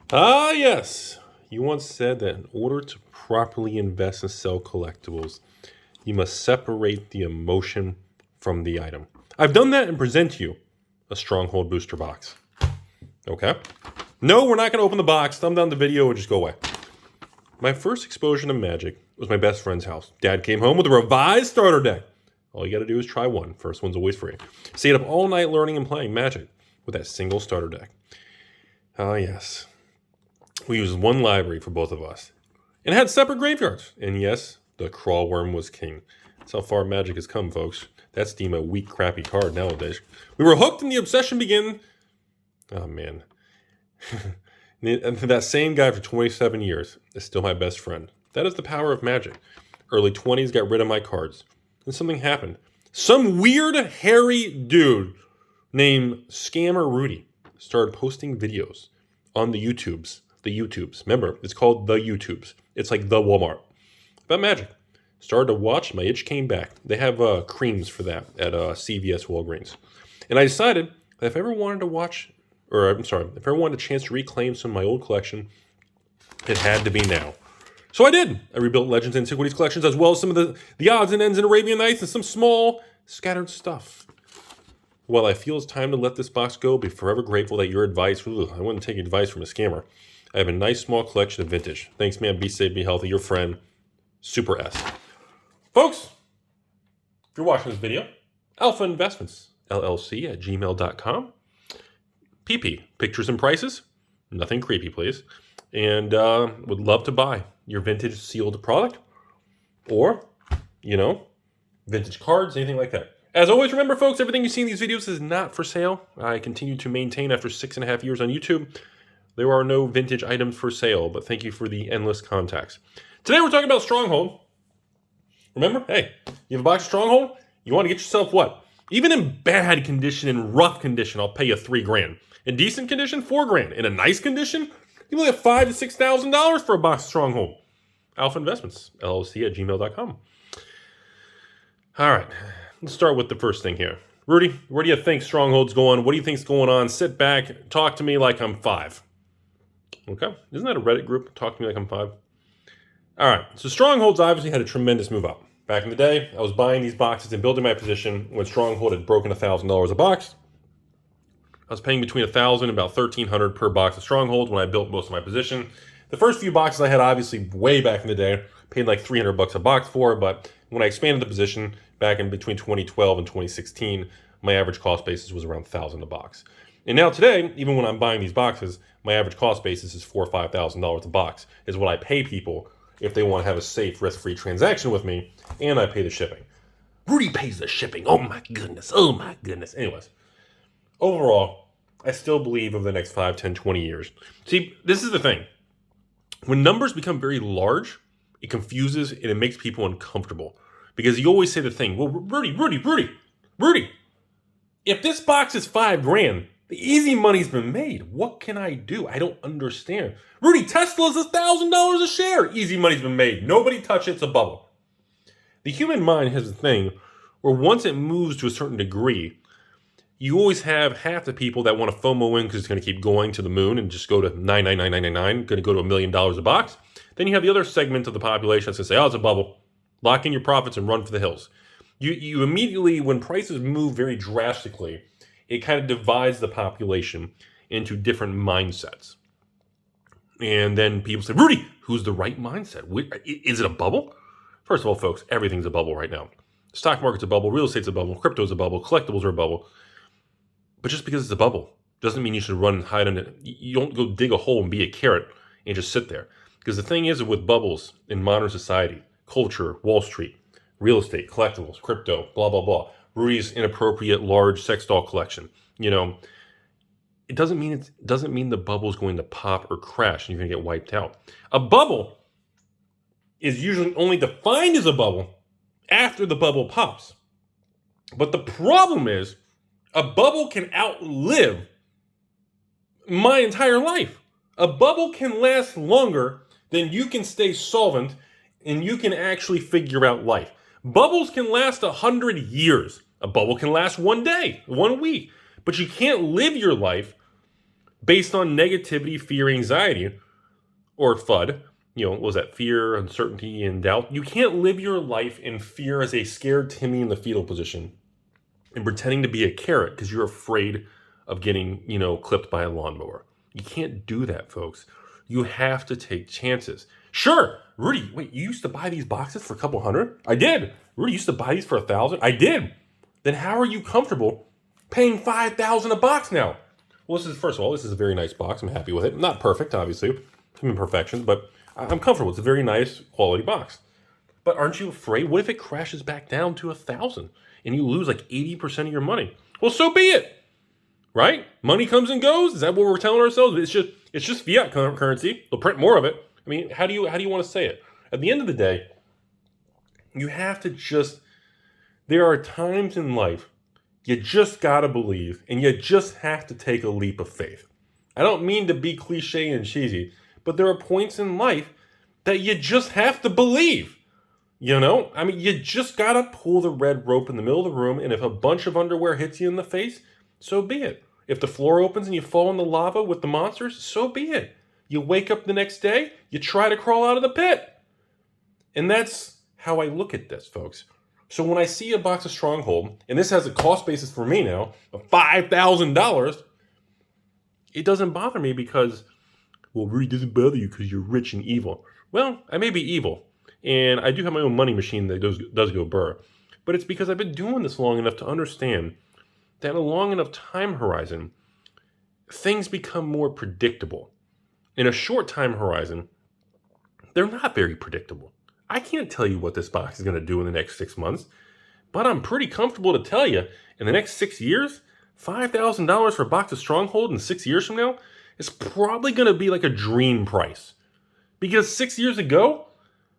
Ah, yes. You once said that in order to properly invest and sell collectibles, you must separate the emotion from the item. I've done that and present to you a Stronghold booster box. Okay? No, we're not going to open the box, thumb down the video, and just go away. My first exposure to Magic was my best friend's house. Dad came home with a revised starter deck. All you got to do is try one. First one's always free. Stayed up all night learning and playing Magic with that single starter deck. Ah, yes. We used one library for both of us. And it had separate graveyards. And yes, the crawl worm was king. That's how far Magic has come, folks. That's deemed a weak, crappy card nowadays. We were hooked and the obsession began. Oh, man. And that same guy for 27 years is still my best friend. That is the power of Magic. Early 20s, got rid of my cards. And something happened. Some weird, hairy dude named Scammer Rudy started posting videos on the YouTubes. Remember, it's called the YouTubes. It's like the Walmart. About Magic. Started to watch, my itch came back. They have creams for that at CVS Walgreens. And I decided that if I ever wanted to watch, if I ever wanted a chance to reclaim some of my old collection, it had to be now. So I did. I rebuilt Legends and Antiquities collections, as well as some of the odds and ends in Arabian Nights and some small, scattered stuff. While I feel it's time to let this box go, be forever grateful that your advice, I wouldn't take advice from a scammer. I have a nice small collection of vintage. Thanks, man. Be safe, be healthy. Your friend, Super S. Folks, if you're watching this video, AlphainvestmentsLLC at gmail.com. PP, pictures and prices. Nothing creepy, please. And would love to buy your vintage sealed product or, vintage cards, anything like that. As always, remember, folks, everything you see in these videos is not for sale. I continue to maintain after 6.5 years on YouTube. There are no vintage items for sale, but thank you for the endless contacts. Today we're talking about Stronghold. Remember, hey, you have a box of Stronghold, you want to get yourself what? Even in bad condition, in rough condition, I'll pay you $3,000. In decent condition, $4,000. In a nice condition, you only have $5,000 to $6,000 for a box of Stronghold. AlphainvestmentsLLC at gmail.com. All right, let's start with the first thing here. Rudy, where do you think Stronghold's going? What do you think's going on? Sit back, talk to me like I'm 5. Okay, isn't that a Reddit group? Talk to me like I'm 5. All right, so Stronghold's obviously had a tremendous move up. Back in the day, I was buying these boxes and building my position when Stronghold had broken $1,000 a box. I was paying between $1,000 and about $1,300 per box of Stronghold when I built most of my position. The first few boxes I had, obviously, way back in the day, paid like $300 a box for, but when I expanded the position back in between 2012 and 2016, my average cost basis was around $1,000 a box. And now today, even when I'm buying these boxes, my average cost basis is $4,000 or $5,000 a box, is what I pay people if they want to have a safe, risk-free transaction with me, and I pay the shipping. Rudy pays the shipping. Oh my goodness. Anyways, overall, I still believe over the next 5, 10, 20 years. See, this is the thing. When numbers become very large, it confuses and it makes people uncomfortable. Because you always say the thing, well, Rudy, if this box is $5,000, the easy money's been made. What can I do? I don't understand. Rudy, Tesla's $1,000 a share. Easy money's been made. Nobody touch it. It's a bubble. The human mind has a thing where once it moves to a certain degree, you always have half the people that want to FOMO in because it's going to keep going to the moon and just go to 99999, going to go to $1 million a box. Then you have the other segment of the population that's going to say, oh, it's a bubble. Lock in your profits and run for the hills. You immediately, when prices move very drastically, it kind of divides the population into different mindsets. And then people say, Rudy, who's the right mindset? Is it a bubble? First of all, folks, everything's a bubble right now. Stock market's a bubble, real estate's a bubble, crypto's a bubble, collectibles are a bubble. But just because it's a bubble doesn't mean you should run and hide in it. You don't go dig a hole and be a carrot and just sit there. Because the thing is with bubbles in modern society, culture, Wall Street, real estate, collectibles, crypto, blah, blah, blah. Rudy's inappropriate large sex doll collection. It doesn't mean the bubble is going to pop or crash and you're going to get wiped out. A bubble is usually only defined as a bubble after the bubble pops. But the problem is a bubble can outlive my entire life. A bubble can last longer than you can stay solvent and you can actually figure out life. Bubbles can last 100 years. A bubble can last one day, 1 week. But you can't live your life based on negativity, fear, anxiety, or FUD. What was that? Fear, uncertainty, and doubt. You can't live your life in fear as a scared Timmy in the fetal position and pretending to be a carrot because you're afraid of getting, clipped by a lawnmower. You can't do that, folks. You have to take chances. Sure, Rudy, wait, you used to buy these boxes for a couple hundred? I did. Rudy, you used to buy these for $1,000? I did. Then how are you comfortable paying $5,000 a box now? Well, first of all, this is a very nice box. I'm happy with it. Not perfect, obviously. Some imperfections, but I'm comfortable. It's a very nice quality box. But aren't you afraid? What if it crashes back down to 1,000 and you lose like 80% of your money? Well, so be it, right? Money comes and goes. Is that what we're telling ourselves? It's just fiat currency. They'll print more of it. I mean, how do you want to say it? At the end of the day, you have to there are times in life you just gotta believe, and you just have to take a leap of faith. I don't mean to be cliche and cheesy, but there are points in life that you just have to believe. I mean, you just gotta pull the red rope in the middle of the room, and if a bunch of underwear hits you in the face, so be it. If the floor opens and you fall in the lava with the monsters, so be it. You wake up the next day, you try to crawl out of the pit. And that's how I look at this, folks. So when I see a box of Stronghold, and this has a cost basis for me now of $5,000, it doesn't bother me because, well, Rudy, doesn't bother you because you're rich and evil. Well, I may be evil, and I do have my own money machine that does go burr. But it's because I've been doing this long enough to understand that in a long enough time horizon, things become more predictable. In a short time horizon, they're not very predictable. I can't tell you what this box is going to do in the next 6 months, but I'm pretty comfortable to tell you in the next 6 years, $5,000 for a box of Stronghold in 6 years from now is probably going to be like a dream price. Because 6 years ago,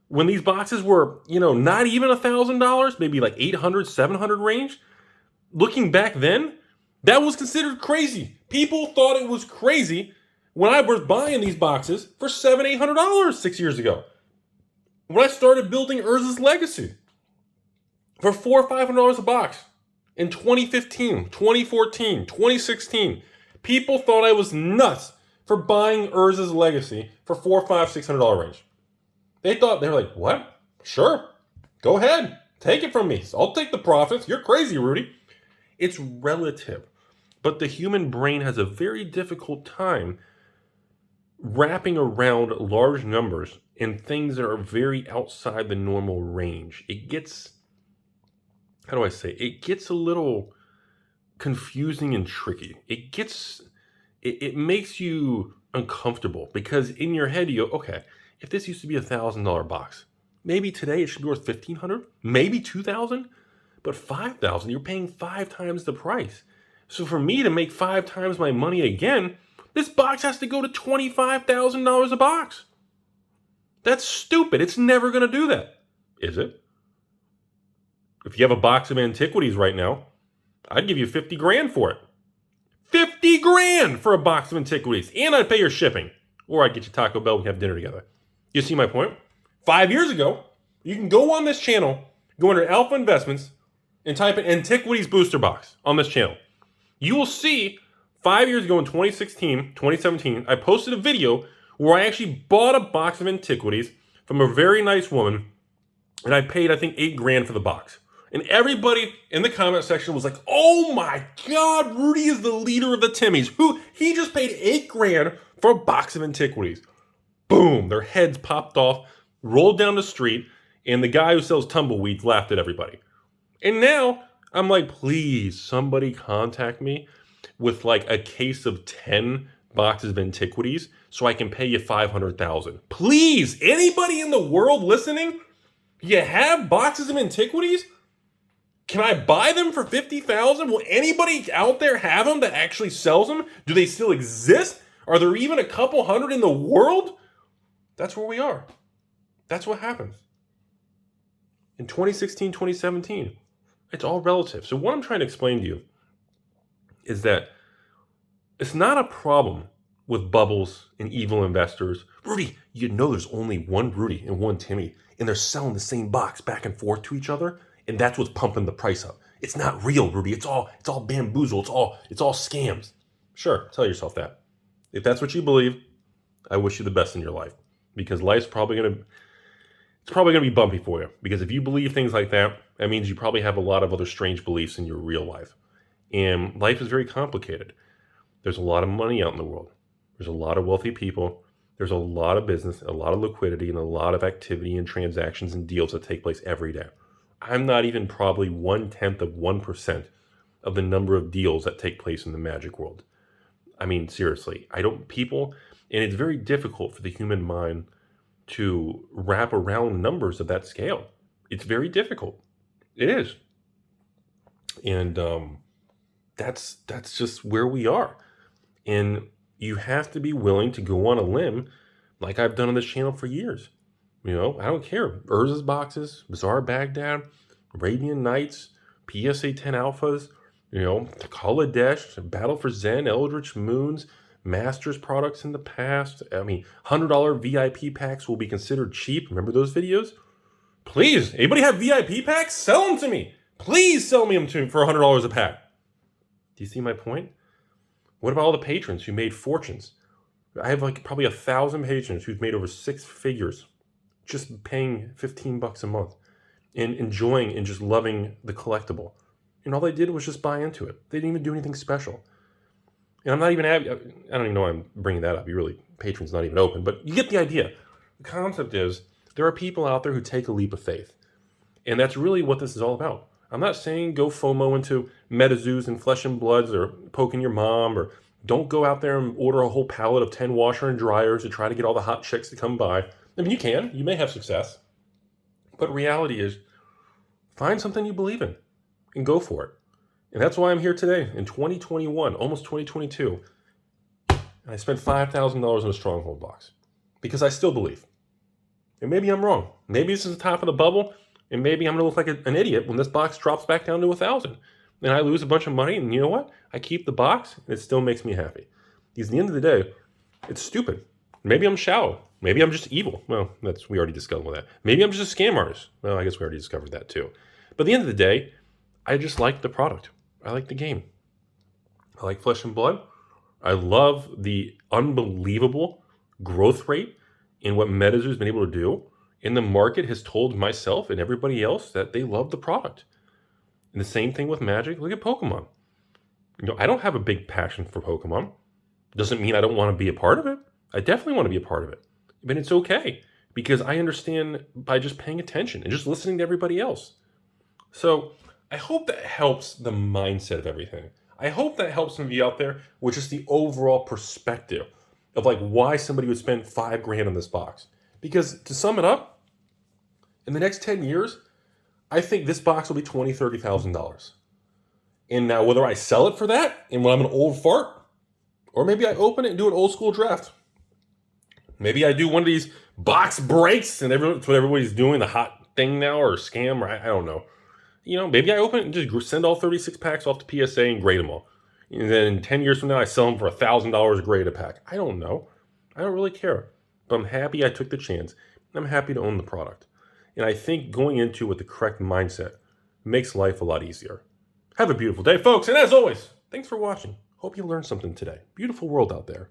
when these boxes were, not even $1,000, maybe like 800, 700 range, looking back then, that was considered crazy. People thought it was crazy when I was buying these boxes for $700, $800 6 years ago. When I started building Urza's Legacy for $400 or $500 a box in 2015, 2014, 2016, people thought I was nuts for buying Urza's Legacy for $400, $500, $600 range. They were like, what? Sure, go ahead, take it from me. I'll take the profits. You're crazy, Rudy. It's relative, but the human brain has a very difficult time wrapping around large numbers and things that are very outside the normal range. It gets, it gets a little confusing and tricky. It makes you uncomfortable because in your head you go, okay, if this used to be $1,000 box, maybe today it should be worth $1,500, maybe $2,000, but $5,000, you're paying 5 times the price. So for me to make 5 times my money again, this box has to go to $25,000 a box. That's stupid. It's never going to do that. Is it? If you have a box of antiquities right now, I'd give you 50 grand for it. 50 grand for a box of antiquities. And I'd pay your shipping. Or I'd get you Taco Bell and have dinner together. You see my point? 5 years ago, you can go on this channel, go under Alpha Investments, and type in Antiquities Booster Box on this channel. You will see 5 years ago in 2016, 2017, I posted a video where I actually bought a box of antiquities from a very nice woman, and I paid, I think, 8 grand for the box. And everybody in the comment section was like, oh my God, Rudy is the leader of the Timmies. He just paid 8 grand for a box of antiquities. Boom, their heads popped off, rolled down the street, and the guy who sells tumbleweeds laughed at everybody. And now I'm like, please, somebody contact me with like a case of 10 boxes of antiquities so I can pay you $500,000. Please, anybody in the world listening, you have boxes of antiquities? Can I buy them for $50,000? Will anybody out there have them that actually sells them? Do they still exist? Are there even a couple hundred in the world? That's where we are. That's what happens. In 2016, 2017, it's all relative. So what I'm trying to explain to you is that it's not a problem with bubbles and evil investors. Rudy, there's only one Rudy and one Timmy, and they're selling the same box back and forth to each other, and that's what's pumping the price up. It's not real, Rudy. It's all bamboozle. It's all scams. Sure, tell yourself that. If that's what you believe, I wish you the best in your life, because life's probably going to be bumpy for you. Because if you believe things like that, that means you probably have a lot of other strange beliefs in your real life. And life is very complicated. There's a lot of money out in the world. There's a lot of wealthy people. There's a lot of business, a lot of liquidity, and a lot of activity and transactions and deals that take place every day. I'm not even probably 0.1% of the number of deals that take place in the magic world. I mean, seriously, and it's very difficult for the human mind to wrap around numbers of that scale. It's very difficult. It is. And that's just where we are. And you have to be willing to go on a limb, like I've done on this channel for years. I don't care. Urza's Boxes, Bizarre Baghdad, Arabian Nights, PSA 10 Alphas, Kaladesh, Battle for Zen, Eldritch Moons, Masters products in the past. I mean, $100 VIP packs will be considered cheap. Remember those videos? Please, anybody have VIP packs? Sell them to me. Please sell me them for $100 a pack. Do you see my point? What about all the patrons who made fortunes? I have probably 1,000 patrons who've made over 6 figures just paying $15 a month and enjoying and just loving the collectible. And all they did was just buy into it. They didn't even do anything special. And I don't even know why I'm bringing that up. Patreon's not even open, but you get the idea. The concept is there are people out there who take a leap of faith. And that's really what this is all about. I'm not saying go FOMO into Metazoos and Flesh and Bloods or poking your mom, or don't go out there and order a whole pallet of 10 washer and dryers to try to get all the hot chicks to come by. I mean, you may have success. But reality is, find something you believe in and go for it. And that's why I'm here today in 2021, almost 2022. And I spent $5,000 in a Stronghold box because I still believe. And maybe I'm wrong. Maybe this is the top of the bubble, and maybe I'm going to look like an idiot when this box drops back down to 1,000. And I lose a bunch of money, and you know what? I keep the box, and it still makes me happy. Because at the end of the day, it's stupid. Maybe I'm shallow. Maybe I'm just evil. Well, we already discussed that. Maybe I'm just a scam artist. Well, I guess we already discovered that too. But at the end of the day, I just like the product. I like the game. I like Flesh and Blood. I love the unbelievable growth rate in what Metazoo has been able to do. And the market has told myself and everybody else that they love the product. And the same thing with Magic. Look at Pokemon. I don't have a big passion for Pokemon. Doesn't mean I don't want to be a part of it. I definitely want to be a part of it. But it's okay, because I understand by just paying attention and just listening to everybody else. So I hope that helps the mindset of everything. I hope that helps some of you out there with just the overall perspective of why somebody would spend $5,000 on this box. Because to sum it up, in the next 10 years, I think this box will be $20,000, $30,000. And now whether I sell it for that and when I'm an old fart, or maybe I open it and do an old school draft. Maybe I do one of these box breaks, and that's what everybody's doing, the hot thing now, or scam, or I don't know. Maybe I open it and just send all 36 packs off to PSA and grade them all. And then 10 years from now, I sell them for $1,000 a grade a pack. I don't know. I don't really care. But I'm happy I took the chance. I'm happy to own the product. And I think going into it with the correct mindset makes life a lot easier. Have a beautiful day, folks. And as always, thanks for watching. Hope you learned something today. Beautiful world out there.